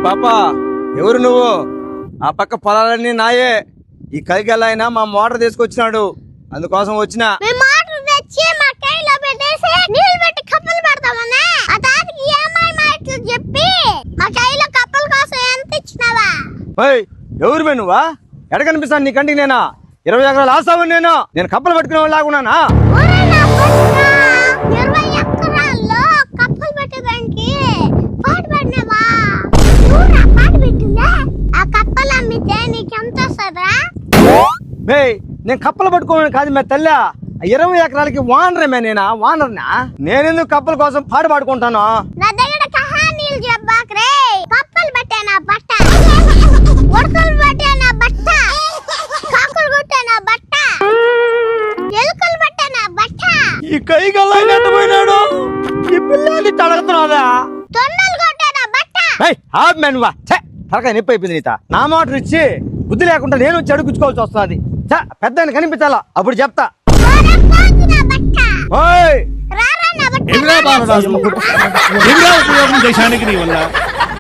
పాపా ఎవరు నువ్వు? ఆ పక్క పొలాలన్నీ నాయే. ఈ కైగలైనా మా మోటార్ తీసుకొచ్చినాడు, అందుకోసం వచ్చిన. ఎవరు మే నువ్వా? ఎడ కనిపిస్తాను నీ కంటికి? నేనా 20 ఎకరాలు ఆస్తావు? నేను కప్పలు పట్టుకునే వాళ్ళు లాగున్నానా? నేను కప్పలు పట్టుకోవాలి కాదు మే తల్లి, 20 ఎకరాలకి వానరే మే. నేనా వానర్నా? నేనెందుకు కప్పల కోసం పాడు పాడుకుంటాను? ఈ కైగల్లాయన పోయినాడు, ఈ పిల్లల్ని తడగతున్నాదా? తలకాయ నొప్పి అయిపోయింది నీత. నా మోటార్ ఇచ్చి బుద్ధి లేకుండా నేను వచ్చి అడుగుచ్చుకోవాల్సి వస్తుంది. పెద్ద కనిపించాలా అప్పుడు చెప్తా. ఉపయోగం దేశానికి నీ వల్ల